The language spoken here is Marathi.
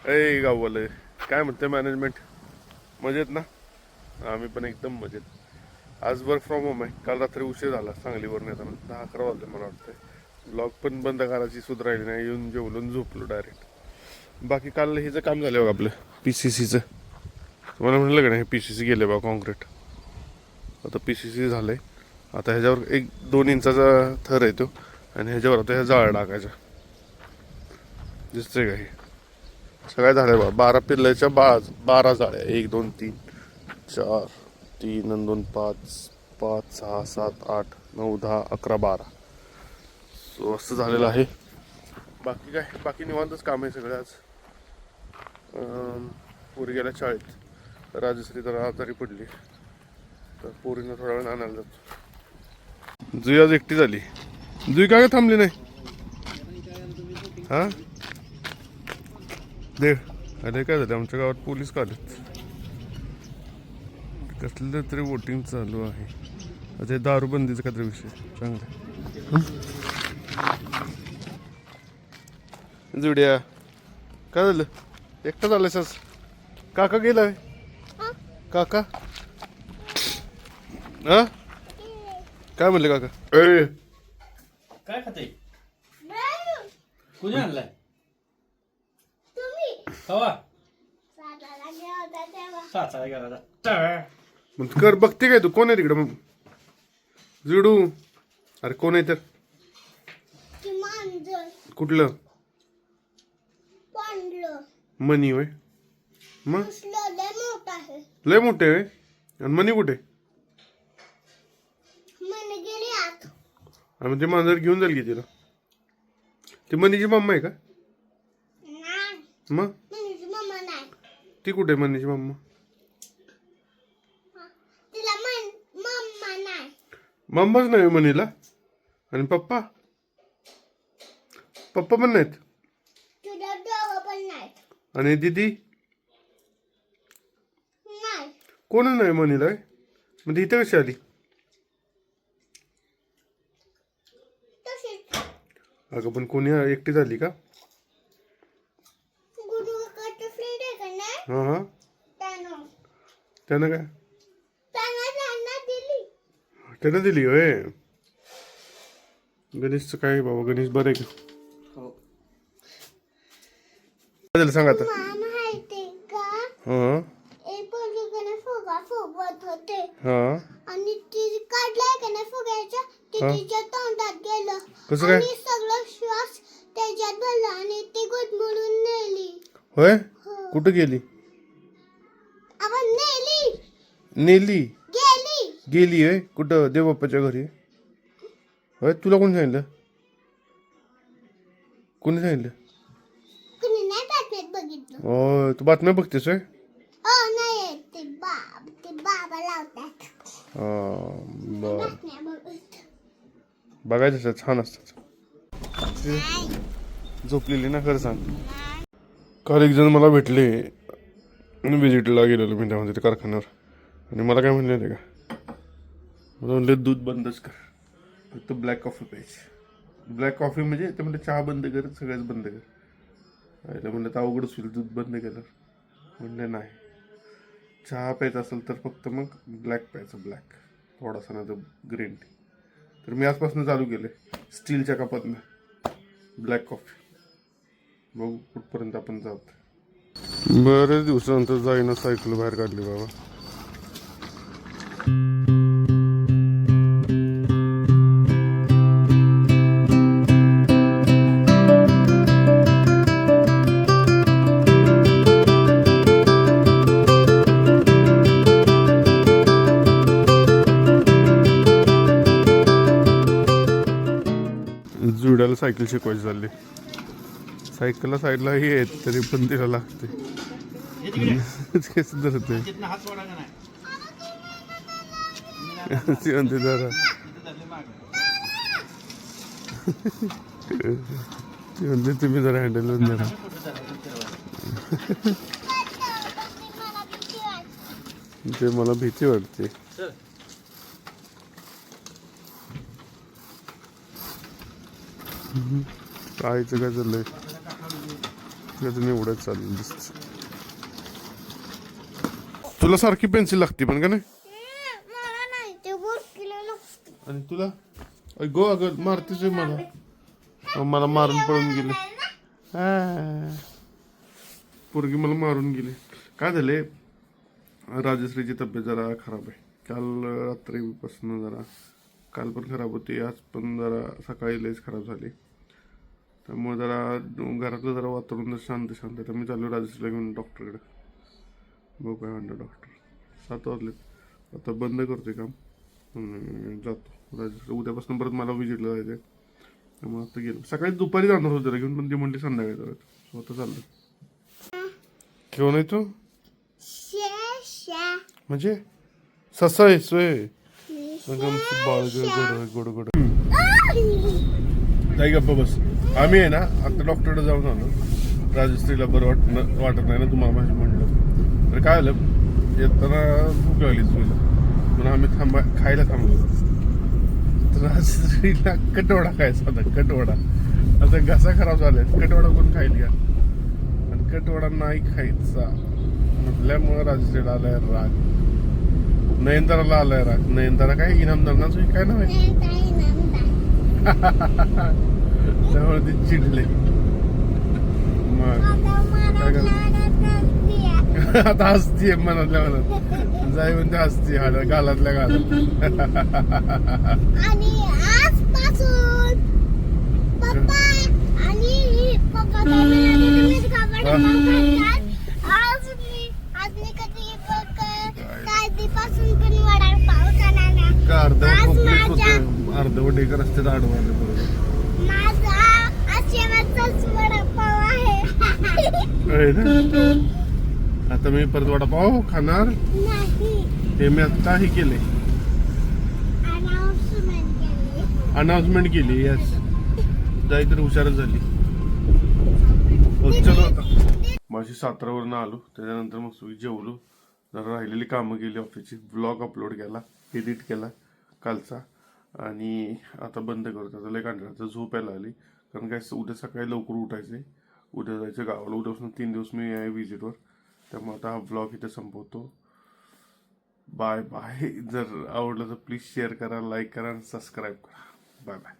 ए गाववाले काय म्हणते मॅनेजमेंट? मजेत ना? आम्ही पण एकदम मजेत. आज वर्क फ्रॉम होम आहे. काल रात्री उशीर झाला सांगलीवरून येताना 10-11 वाजले मला वाटतं. ब्लॉग पण बंद करायची सुध राहिली नाही. येऊन जेवलून झोपलो डायरेक्ट. बाकी काल हिचं काम झालं बघा आपलं PCCचं. तुम्हाला म्हणलं का नाही PCC गेले बघा कॉन्क्रीट. आता PCC झालंय. आता ह्याच्यावर 1-2 इंचाचा थर आहे तो आणि ह्याच्यावर आता ह्या जाळ्या टाकायचा. दिसतंय का हे? सगळ्या झाल्या बघा 12 पिल्ल्याच्या 12 जाळ्या. 1 2 3 4 3 आणि 2 5 5 6 7 8 9 10 11 12. सो असं झालेलं आहे. बाकी काय? बाकी निवांतच काम आहे सगळं आज. पोरी गेल्या शाळेत. राजश्री तर आजारी पडली तर पोरीनं थोड्या वेळ आणायला जातो. जुई आज एकटी झाली. जुई काय थांबली नाही? हा दे अरे काय झालं आमच्या गावात पोलीस का आलेत? कसलं तरी वोटिंग चालू आहे. आता दारूबंदीचा काहीतरी विषय चांगला. जुड्या काय झालं? एकटा झालंयस आज? काका गेलाय? काका हा काय म्हणले काका? काय खाते? कुणी आणलाय? कवा? सातारा गेला. मग कर बघते काय तू? कोण आहे तिकडे? मग जुडू अरे कोण आहे तर? कुठलं मनी होय? मग लय मोठे होय? आणि मनी कुठे? आणि ते मांजर घेऊन जाईल की तिला? ती मनीची मम्मा आहे का? मग ती कुठे मनीची मम्मा? मम्माच नाही मनीला. आणि पप्पा? पप्पा पण नाहीत. आणि दीदी कोणच नाही मनीला. म्हणजे इथे कशी आली? अगं पण कोणी एकटी झाली का? हा हा त्यानं काय त्यानं दिली होय? गणेशचं काय बाबा? गणेश बरं आहे का? काय झालं सांग आता? हा हा आणि ती काढलाय का नाही फुग्याच्या ते तिच्या तोंडात गेलं. कसं काय? आणि सगळं श्वास त्याच्यात भरला आणि ती गुदमरून नेली. होय? कुठं गेली? आपण नेली गेली गेली होय? कुठं? देवबाप्पाच्या घरी होय? तुला कोणी सांगितलं? कोणी सांगितलं? कुणी नाही बातम्यात बघितलं. हो तू बातम्या बघतेस होय? नाही ते बाबा लावतात. बर बातम्या बघत बघायचं छान असतात. झोपलेली ना खरं सांग. काल एक जण मला भेटले विजिटला गेलेलो मी त्यामध्ये कारखान्यावर. आणि मला काय म्हणले ते का? मला म्हणले दूध बंदच कर, फक्त ब्लॅक कॉफी प्यायची. ब्लॅक कॉफी म्हणजे ते म्हणले चहा बंद कर, सगळ्याच बंद कर. आईला म्हणलं तर अवघडच होईल दूध बंद केलं. म्हणले नाही, चहा प्यायचा असेल तर फक्त मग ब्लॅक प्यायचं, ब्लॅक थोडासा नाही तर ग्रीन टी. तर मी आजपासून चालू केले स्टीलच्या कपातनं ब्लॅक कॉफी. बघू कुठपर्यंत आपण जात. बरेच दिवसानंतर जाईना सायकल बाहेर काढली बाबा. जुड्याला सायकल शिकवायची चालली. सायकलला साईडला हे आहेत तरी पण तिला लागते. कसं धरत आहे ती म्हणते जरा. ती म्हणते तुम्ही जरा हँडल होऊन जरा. ते मला भीती वाटते. कायचं काय चाललंय? अजून एवढं चाललं दिसत. तुला सारखी पेन्सिल लागते पण का नाही? मला नाही ते बोरकीला लागते. आणि तुला गो अगं मारतीच मला. मला मारून पळून गेले. पोरगी मला मारून गेली. काय झाले, राजश्रीची तब्येत जरा खराब आहे. काल रात्रीपासून जरा, काल पण खराब होती, आज पण जरा सकाळी लयच खराब झाली. त्यामुळे जरा घरातलं जरा वातावरण शांत शांत. तर मी चाललो राजश्रीला घेऊन डॉक्टरकडे. बघू काय म्हणतो डॉक्टर. 7 वाजलेत. आता बंद करतोय काम, जातो राजश्री. उद्यापासून परत मला विजिटला जायचं. त्यामुळे आता गेलो. सकाळी दुपारी जाणार होतं त्याला घेऊन, पण ती म्हणली संध्याकाळी जायचं. स्वतः चाललं. घेऊन आहे तू म्हणजे ससा आहे सोय. बाळ गोड गोड जाई गप्पा बस. आम्ही आहे ना आता डॉक्टरकडे जाऊन आलो. राजश्रीला बरं वाटत नाही ना, तुम्हाला माझी म्हणलं. तर काय आलं, येताना भूक लागली तुला, म्हणून आम्ही खायला थांबलो. तर राजश्रीला कटवडा खायचा होता. कटवडा आता घसा खराब झालाय. कटवडा कोण खाईल का? आणि कटवडा नाही खायचा म्हटल्यामुळे राजश्रीला आलाय राग. नयनताराला आलाय राग. नयनतारा काय इनामदार काय नाव आहे, त्यामुळे ती चिडले. मग आता हसतीये मनातल्या मनात. जाई म्हणते हसती गालातल्या गालात. आणि आजपासून पप्पा आणि पप्पा आज मी कधी पासून पण वडापाव अर्धवट एका रस्त्यात आडवले बरोबर. माझा आशेवाचाच वडापाव आहे. आता मी परत वडापाव खाणार नाही. हे मी आत्ताही केले. अनाउन्समेंट केली. यस, जाई तर हुशारच झाली. चलो आता माझी 7वरनं आलो. त्याच्यानंतर मग जेवलो, जरा राहिलेली कामं केली ऑफिसची. ब्लॉग अपलोड केला, एडिट केला कालचा. आणि आता बंद करतो. आता लय कंटाळा, झोप यायला आली. कारण काय उद्या सकाळी लवकर उठायचंय. उद्या जायचं गावाला. उद्यापासून 3 दिवस मी आहे विजिटवर. त्यामुळे आता हा ब्लॉग इथे संपवतो. Bye bye. जर आवडलं तर प्लीज शेअर करा, लाईक करा आणि सबस्क्राईब करा. Bye bye.